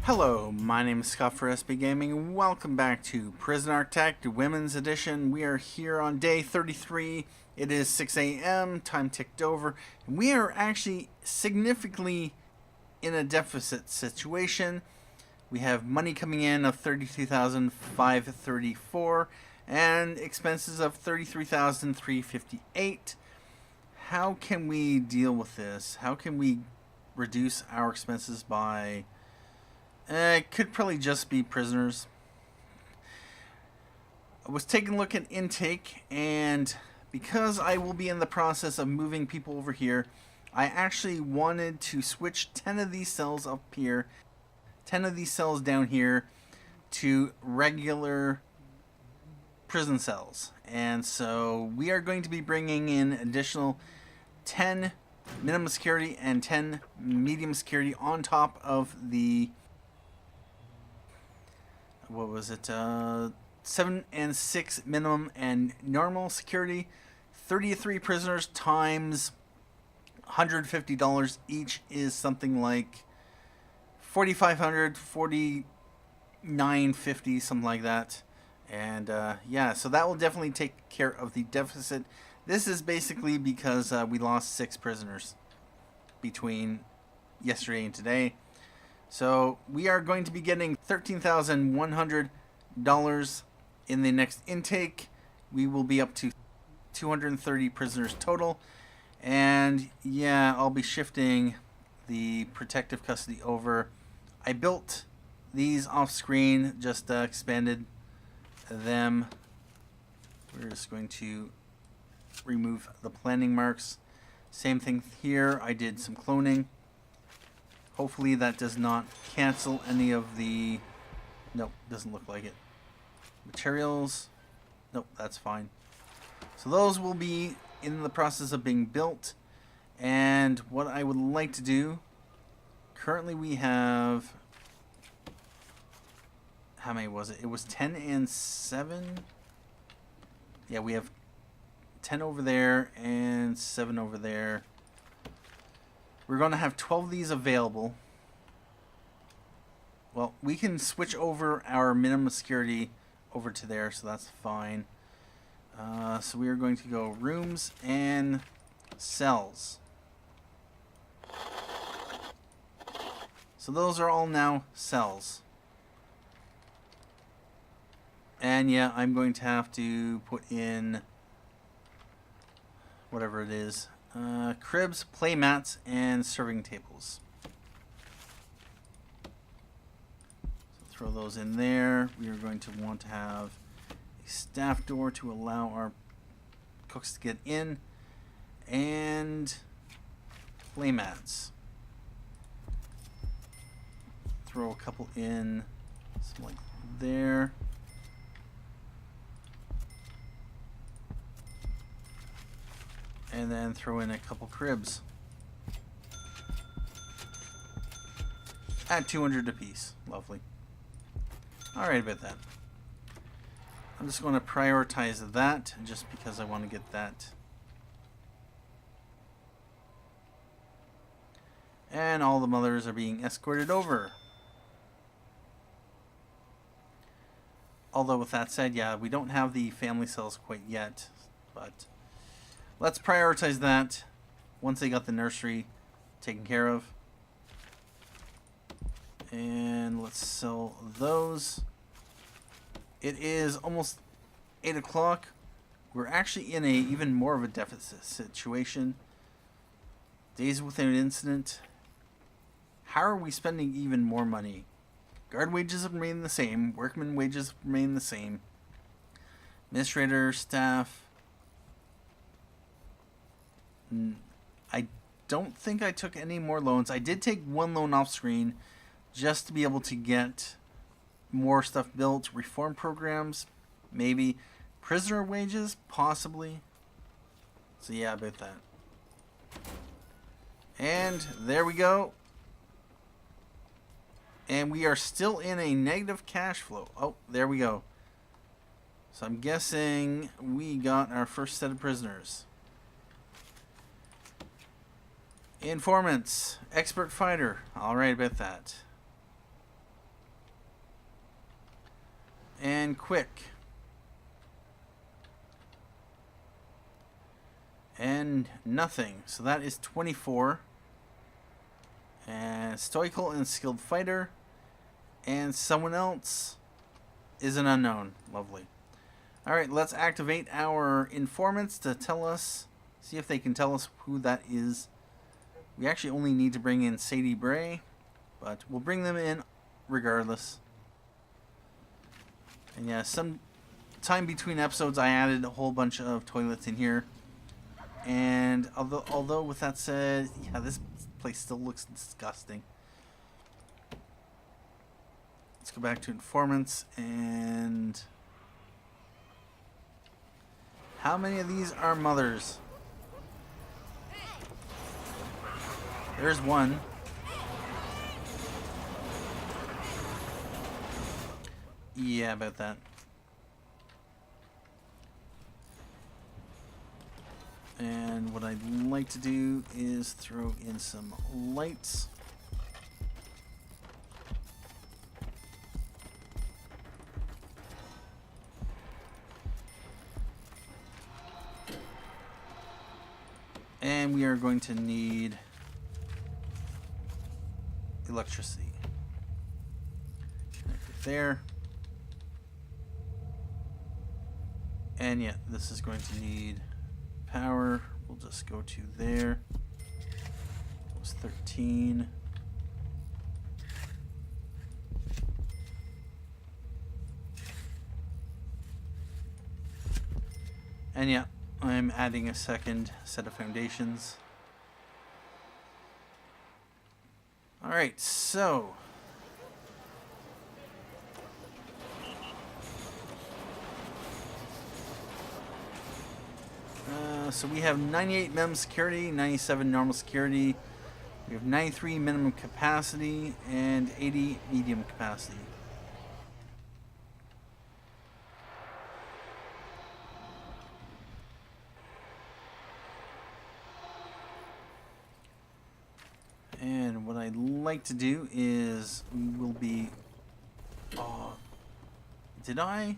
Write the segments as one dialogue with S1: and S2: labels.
S1: Hello, my name is Scott for SB Gaming, and welcome back to Prison Architect Women's Edition. We are here on day 33. It is 6 a.m., time ticked over, and we are actually significantly in a deficit situation. We have money coming in of $32,534 and expenses of $33,358. How can we deal with this? How can we reduce our expenses by... It could probably just be prisoners. I was taking a look at intake, and because I will be in the process of moving people over here, I actually wanted to switch 10 of these cells up here, 10 of these cells down here, to regular prison cells. And so we are going to be bringing in additional 10 minimum security and 10 medium security on top of the... what was it, 7 and 6 minimum and normal security. 33 prisoners times $150 each is something like $4,500, $4,950, something like that. And yeah, so that will definitely take care of the deficit. This is basically because we lost 6 prisoners between yesterday and today. So we are going to be getting $13,100 in the next intake. We will be up to 230 prisoners total. And yeah, I'll be shifting the protective custody over. I built these off screen, just expanded them. We're just going to remove the planning marks. Same thing here, I did some cloning. Hopefully that does not cancel any of the... Nope, doesn't look like it. Materials. Nope, that's fine. So those will be in the process of being built. And what I would like to do... Currently we have... How many was it? It was 10 and 7? Yeah, we have 10 over there and 7 over there. We're going to have 12 of these available. Well, we can switch over our minimum security over to there, so that's fine. So we are going to go rooms and cells. So those are all now cells. And yeah, I'm going to have to put in whatever it is. Cribs, play mats, and serving tables. So throw those in there. We are going to want to have a staff door to allow our cooks to get in, and play mats. Throw a couple in, something like there. And then throw in a couple cribs. At 200 apiece. Lovely. Alright about that. I'm just going to prioritize that just because I want to get that. And all the mothers are being escorted over. Although with that said, yeah, we don't have the family cells quite yet, but let's prioritize that once they got the nursery taken care of. And let's sell those. It is almost 8 o'clock. We're actually in a even more of a deficit situation. Days without incident. How are we spending even more money? Guard wages have remained the same. Workman wages remain the same. Administrator, staff. I don't think I took any more loans. I did take one loan off screen just to be able to get more stuff built. Reform programs, maybe. Prisoner wages, possibly. So yeah, about that. And there we go. And we are still in a negative cash flow. Oh, there we go. So I'm guessing we got our first set of prisoners. Informants. Expert fighter. Alright about that. And quick. And nothing. So that is 24. And stoical and skilled fighter. And someone else is an unknown. Lovely. Alright, let's activate our informants to tell us, see if they can tell us who that is. We actually only need to bring in Sadie Bray, but we'll bring them in regardless. And yeah, some time between episodes I added a whole bunch of toilets in here. And although with that said, yeah, this place still looks disgusting. Let's go back to informants. And how many of these are mothers? There's one. Yeah, about that. And what I'd like to do is throw in some lights. And we are going to need electricity. Connect it there. And yeah, this is going to need power. We'll just go to there. It was 13. And yeah, I'm adding a second set of foundations. Alright, so so we have 98 minimum security, 97 normal security, we have 93 minimum capacity, and 80 medium capacity. And what I'd like to do is we will be... Oh, did I?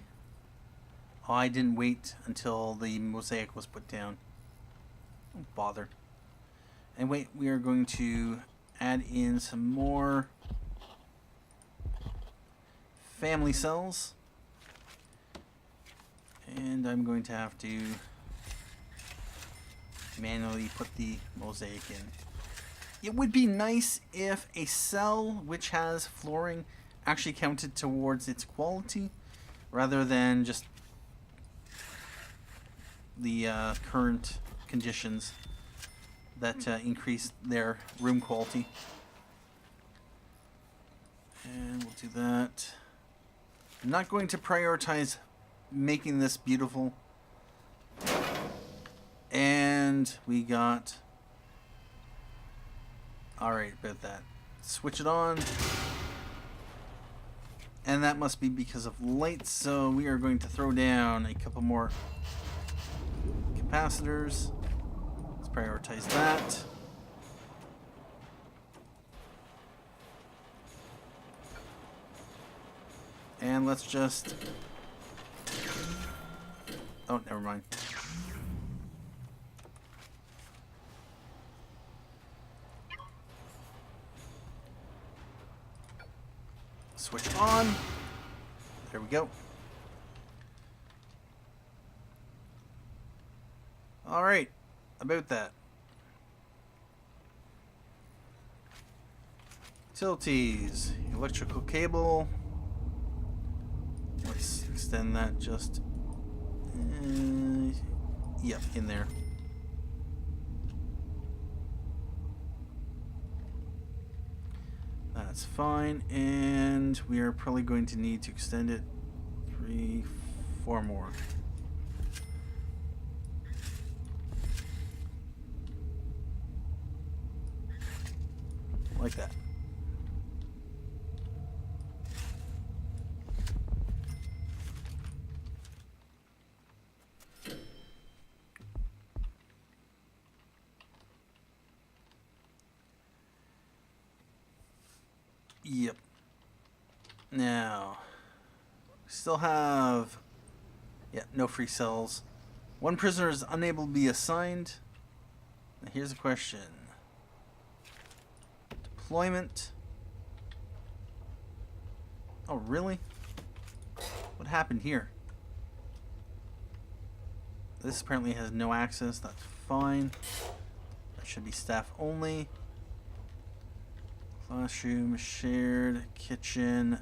S1: Oh, I didn't wait until the mosaic was put down. Don't bother. And wait, we are going to add in some more family cells. And I'm going to have to manually put the mosaic in. It would be nice if a cell which has flooring actually counted towards its quality rather than just the current conditions that increase their room quality. And we'll do that. I'm not going to prioritize making this beautiful. And we got... Alright, about that. Switch it on. And that must be because of lights, so we are going to throw down a couple more capacitors. Let's prioritize that. And let's just... Oh, never mind. Switch on. There we go. Alright, about that. Utilities, electrical cable. Let's extend that just... yep, in there. That's fine, and we are probably going to need to extend it 3, 4 more. Like that. Yep. Now, still have, yeah, no free cells. One prisoner is unable to be assigned. Now here's a question. Deployment. Oh, really? What happened here? This apparently has no access. That's fine. That should be staff only. Classroom, shared, kitchen.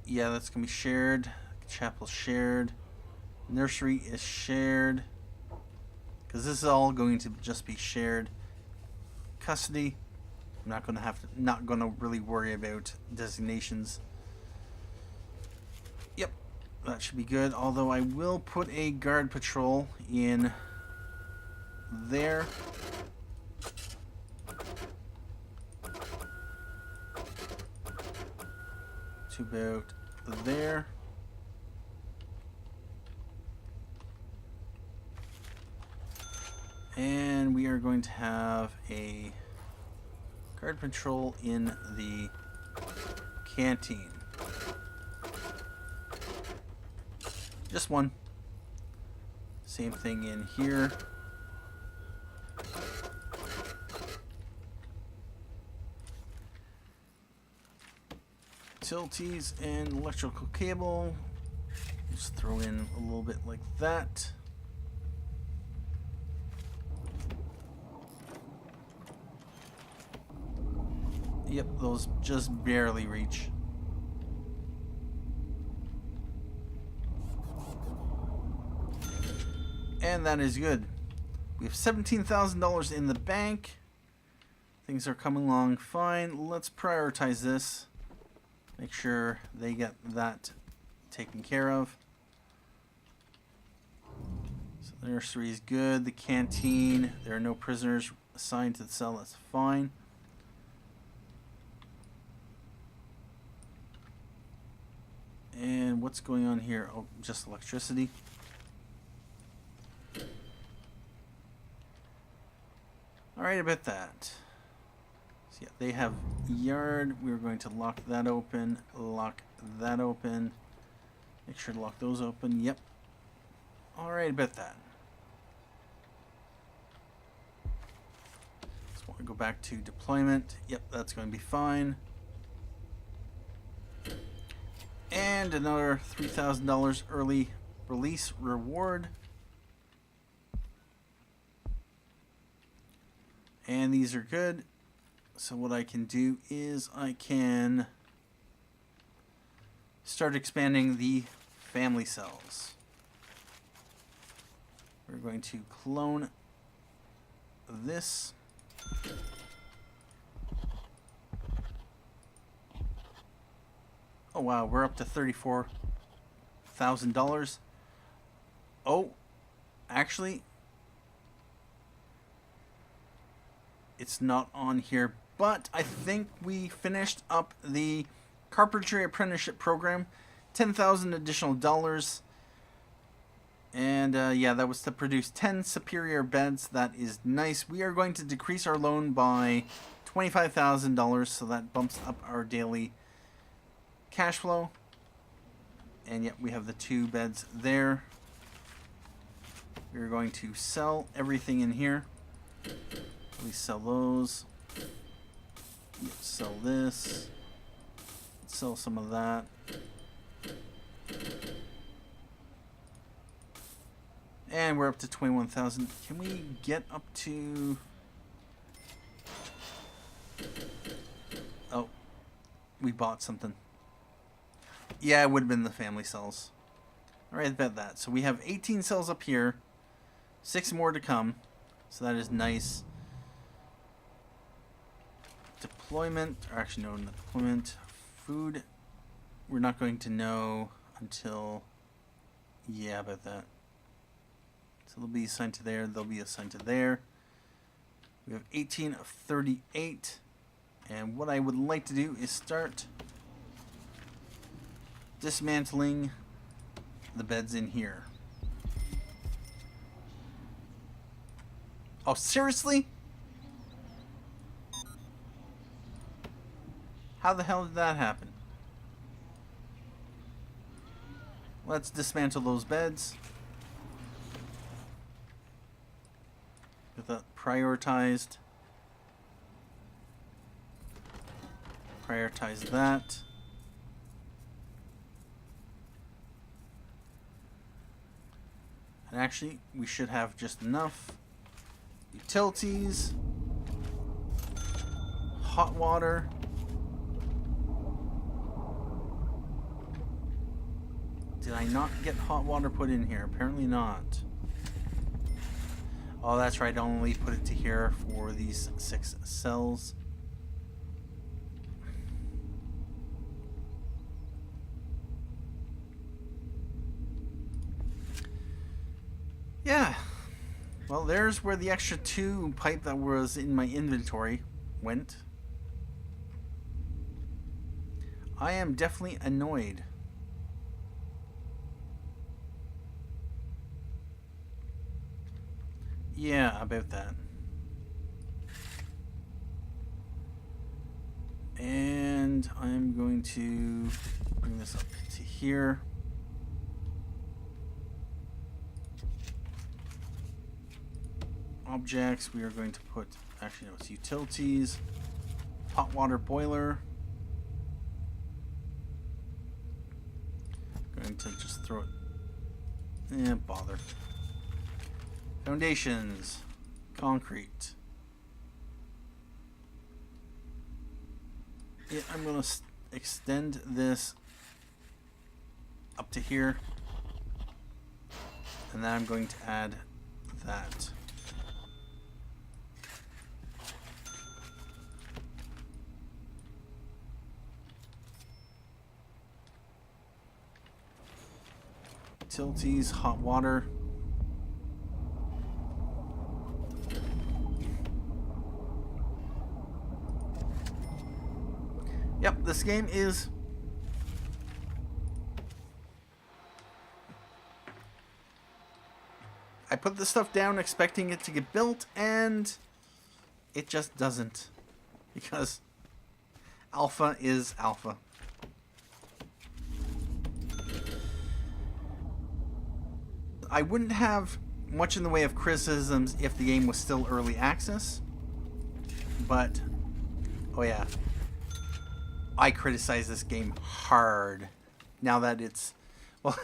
S1: Yeah, that's going to be shared. Chapel shared. Nursery is shared. Because this is all going to just be shared. Custody. I'm not going to really worry about designations. Yep, that should be good. Although I will put a guard patrol in there. To about there. And we are going to have a guard patrol in the canteen. Just one. Same thing in here. Utilities and electrical cable. Just throw in a little bit like that. Yep, those just barely reach. And that is good. We have $17,000 in the bank. Things are coming along fine. Let's prioritize this. Make sure they get that taken care of. So the nursery is good. The canteen, there are no prisoners assigned to the cell. That's fine. And what's going on here? Oh, just electricity. Alright, about that. So yeah, they have yard. We're going to lock that open. Lock that open. Make sure to lock those open. Yep. Alright, about that. Just want to go back to deployment. Yep, that's going to be fine. And another $3,000 early release reward. And these are good. So what I can do is I can start expanding the family cells. We're going to clone this. Oh wow, we're up to $34,000. Oh, actually, it's not on here, but I think we finished up the carpentry apprenticeship program. $10,000 additional dollars. And yeah, that was to produce 10 superior beds. That is nice. We are going to decrease our loan by $25,000, so that bumps up our daily cash flow. And yet we have the 2 beds there. We're going to sell everything in here. We sell those. Sell this. Sell some of that. And we're up to 21,000. Can we get up to... Oh, we bought something. Yeah, it would have been the family cells. Alright, I bet that. So we have 18 cells up here. 6 more to come. So that is nice. Deployment, or actually no, not deployment. Food, we're not going to know until, yeah, about that. So they'll be assigned to there, they'll be assigned to there. We have 18 of 38. And what I would like to do is start dismantling the beds in here. Oh, seriously? How the hell did that happen? Let's dismantle those beds. Get that prioritized. Prioritize that. And actually, we should have just enough. Utilities. Hot water. Did I not get hot water put in here? Apparently not. Oh, that's right. I only put it to here for these 6 cells. Yeah. Well, there's where the extra 2 pipe that was in my inventory went. I am definitely annoyed. Yeah, about that. And I'm going to bring this up to here. Objects, we are going to put, actually no, it's utilities, hot water boiler. Going to just throw it, bother. Foundations, concrete. Yeah, I'm going to extend this up to here. And then I'm going to add that. Utilities, hot water. Yep, this game is I put this stuff down expecting it to get built, and it just doesn't. Because alpha is alpha. I wouldn't have much in the way of criticisms if the game was still early access. But, oh yeah, I criticize this game hard now that well,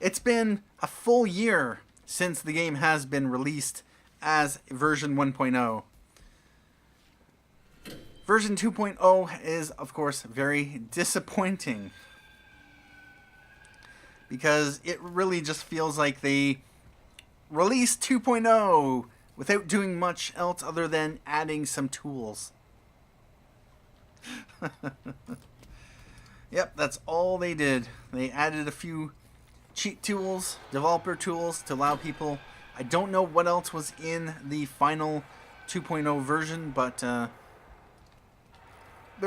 S1: it's been a full year since the game has been released as version 1.0. Version 2.0 is, of course, very disappointing. Because it really just feels like they released 2.0 without doing much else other than adding some tools. Yep, that's all they did. They added a few cheat tools, developer tools to allow people. I don't know what else was in the final 2.0 version, but there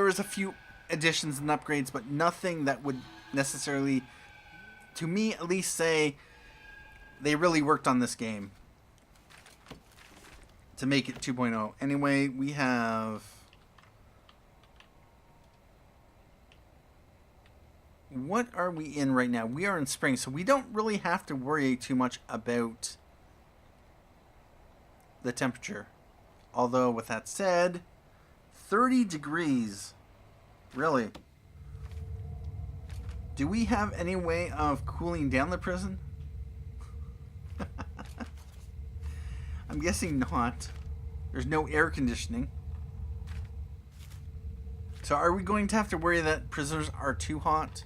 S1: was a few additions and upgrades, but nothing that would necessarily, to me at least, say they really worked on this game to make it 2.0. Anyway, we have... What are we in right now? We are in spring, so we don't really have to worry too much about the temperature. Although, with that said, 30 degrees. Really? Do we have any way of cooling down the prison? I'm guessing not. There's no air conditioning. So are we going to have to worry that prisoners are too hot?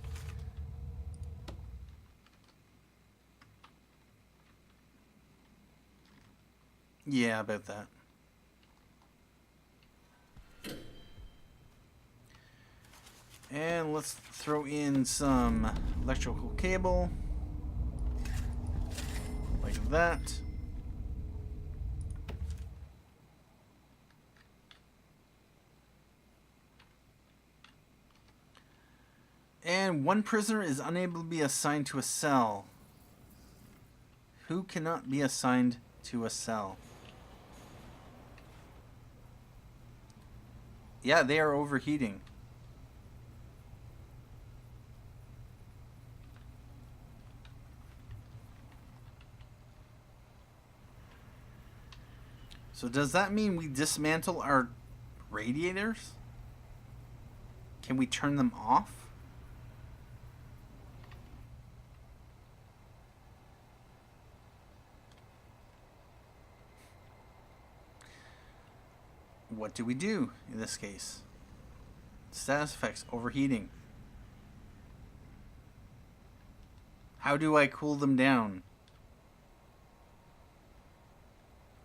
S1: Yeah, about that. And let's throw in some electrical cable. Like that. And one prisoner is unable to be assigned to a cell. Who cannot be assigned to a cell? Yeah, they are overheating. So does that mean we dismantle our radiators? Can we turn them off? What do we do in this case? Status effects, overheating. How do I cool them down?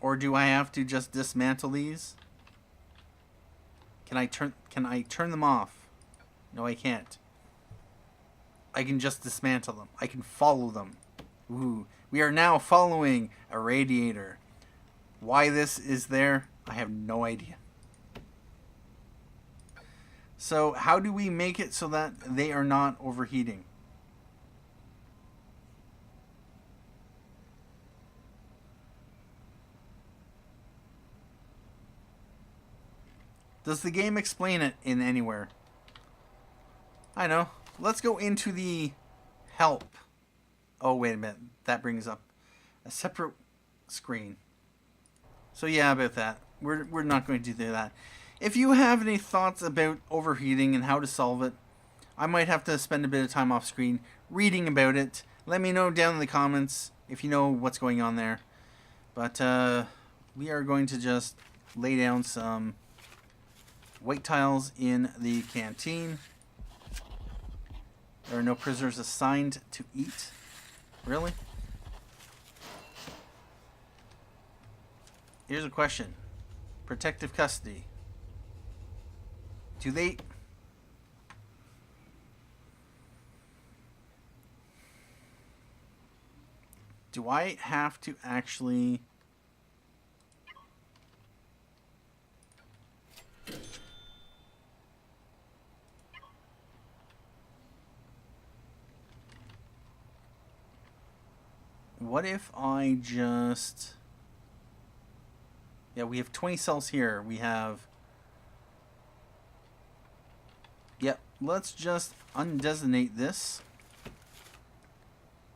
S1: Or do I have to just dismantle these? Can I turn them off? No, I can't. I can just dismantle them. I can follow them. Ooh, we are now following a radiator. Why this is there, I have no idea. So how do we make it so that they are not overheating? Does the game explain it in anywhere? I know. Let's go into the help. Oh, wait a minute. That brings up a separate screen. So yeah, about that. We're not going to do that. If you have any thoughts about overheating and how to solve it, I might have to spend a bit of time off screen reading about it. Let me know down in the comments if you know what's going on there. But we are going to just lay down some white tiles in the canteen. There are no prisoners assigned to eat. Really? Here's a question. Protective custody. Do they... Do I have to actually... What if I just... Yeah, we have 20 cells here. We have... Yep, let's just undesignate this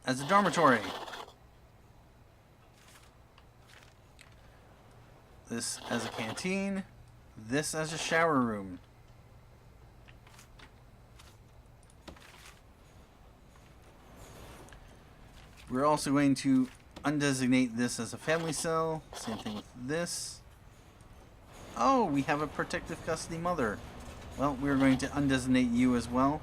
S1: as a dormitory. This as a canteen. This as a shower room. We're also going to undesignate this as a family cell. Same thing with this. Oh, we have a protective custody mother. Well, we're going to undesignate you as well.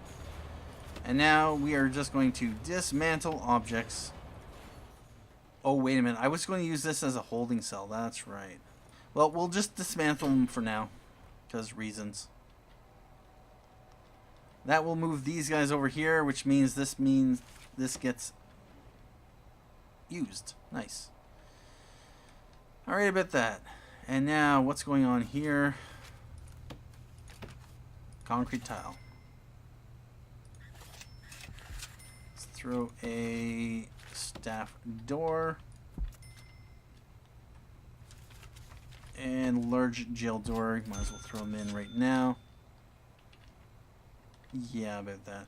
S1: And now we are just going to dismantle objects. Oh, wait a minute. I was going to use this as a holding cell. That's right. Well, we'll just dismantle them for now. Because reasons. That will move these guys over here, which means this gets used. Nice. Alright about that. And now, what's going on here? Concrete tile. Let's throw a staff door. And large jail door. Might as well throw them in right now. Yeah, about that.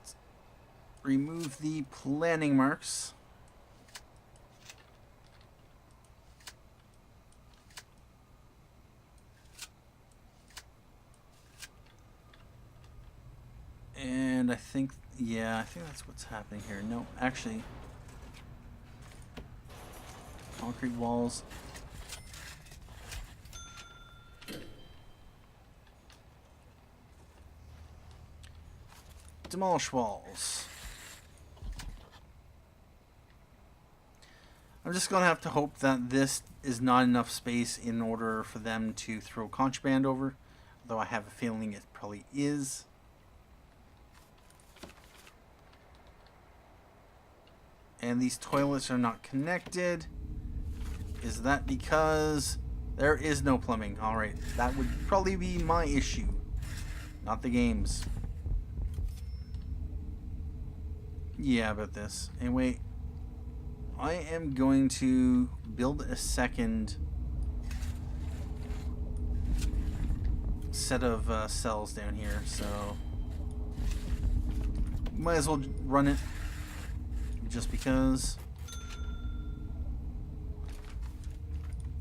S1: Let's remove the planning marks. And I think, yeah, I think that's what's happening here. No, actually, concrete walls. Demolish walls. I'm just going to have to hope that this is not enough space in order for them to throw contraband over. Although I have a feeling it probably is. And these toilets are not connected. Is that because there is no plumbing? Alright, that would probably be my issue, not the game's. Yeah, about this. Anyway, I am going to build a second set of cells down here, so might as well run it just because.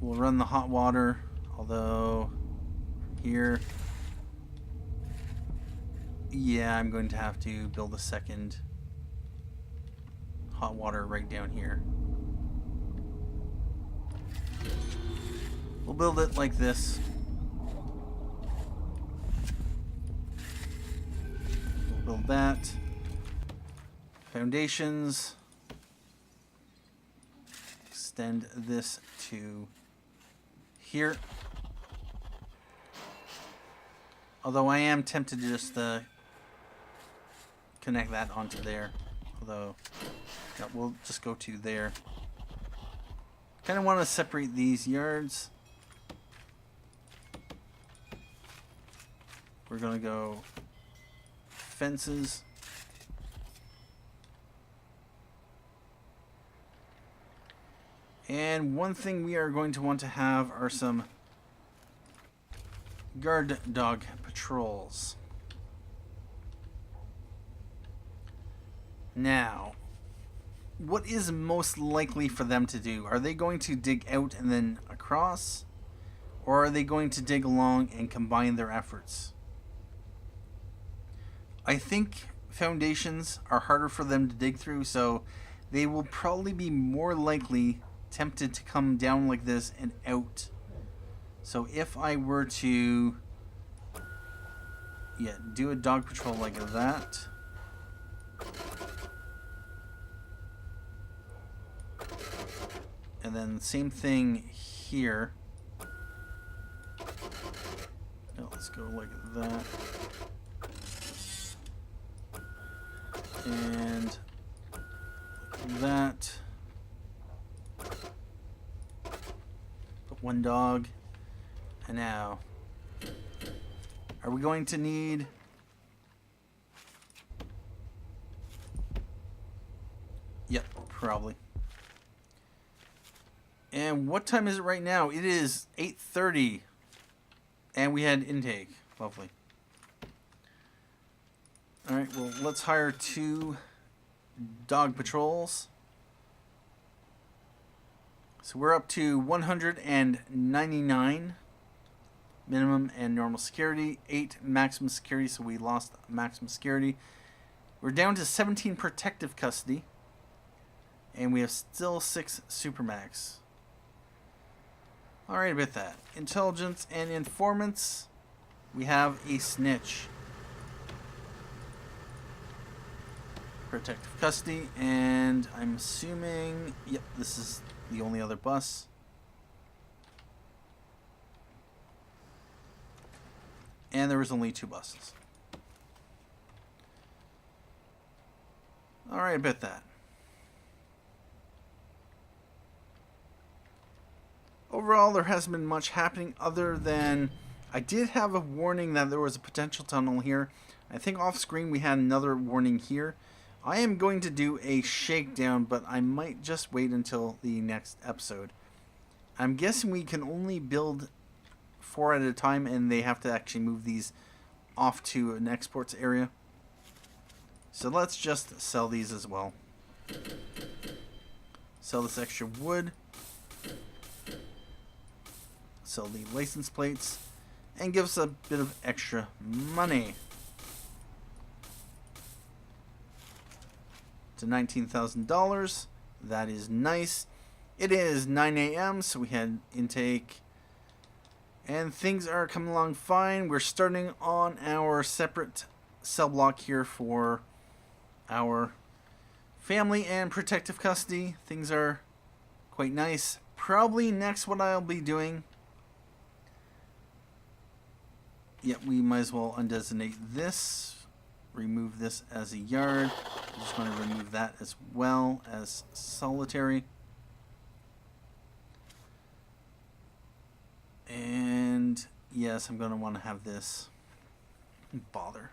S1: we'll run the hot water, although here, yeah, I'm going to have to build a second hot water right down here. We'll build it like this. We'll build that. Foundations. Extend this to here. Although I am tempted to just connect that onto there. Although, yeah, we'll just go to there. Kind of want to separate these yards. We're going to go fences. And one thing we are going to want to have are some guard dog patrols. Now, what is most likely for them to do? Are they going to dig out and then across? Or are they going to dig along and combine their efforts? I think foundations are harder for them to dig through, so they will probably be more likely tempted to come down like this and out. So if I were to, yeah, do a dog patrol like that. And then same thing here. Now let's go like that. And like that. Put one dog. And now, are we going to need... Yep, probably. And what time is it right now? It is 8:30. And we had intake. Lovely. Alright, well, let's hire 2 dog patrols. So we're up to 199 minimum and normal security. 8 maximum security, so we lost maximum security. We're down to 17 protective custody. And we have still 6 supermax. Alright, about that. Intelligence and informants. We have a snitch. Protective custody, and I'm assuming, yep, this is the only other bus. And there was only 2 buses. Alright, about that. Overall, there hasn't been much happening other than I did have a warning that there was a potential tunnel here. I think off screen we had another warning here. I am going to do a shakedown, but I might just wait until the next episode. I'm guessing we can only build 4 at a time, and they have to actually move these off to an exports area. So let's just sell these as well. Sell this extra wood. Sell the license plates. And give us a bit of extra money. To $19,000. That is nice. It is 9 a.m. so we had intake. And things are coming along fine. We're starting on our separate cell block here for our family and protective custody. Things are quite nice. Probably next what I'll be doing. Yep, we might as well undesignate this. Remove this as a yard. I'm just going to remove that as well as solitary. And yes, I'm going to want to have this. Bother.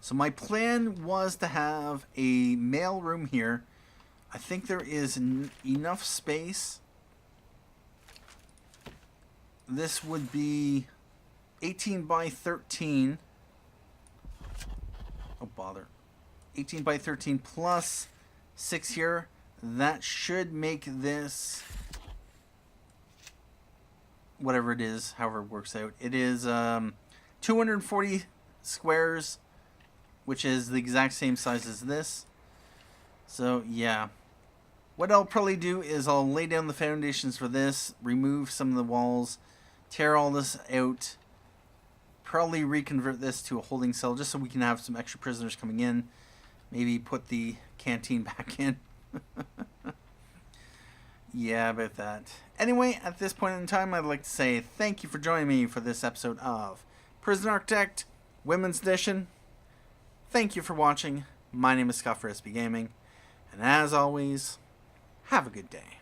S1: So my plan was to have a mail room here. I think there is enough space. This would be 18 by 13. Oh, bother. 18 by 13 plus 6 here. That should make this whatever it is, however it works out. It is 240 squares, which is the exact same size as this. So, yeah. What I'll probably do is I'll lay down the foundations for this, remove some of the walls, tear all this out, probably reconvert this to a holding cell just so we can have some extra prisoners coming in. Maybe put the canteen back in. Yeah, about that. Anyway, at this point in time, I'd like to say thank you for joining me for this episode of Prison Architect, Women's Edition. Thank you for watching. My name is Scott for SB Gaming. And as always, have a good day.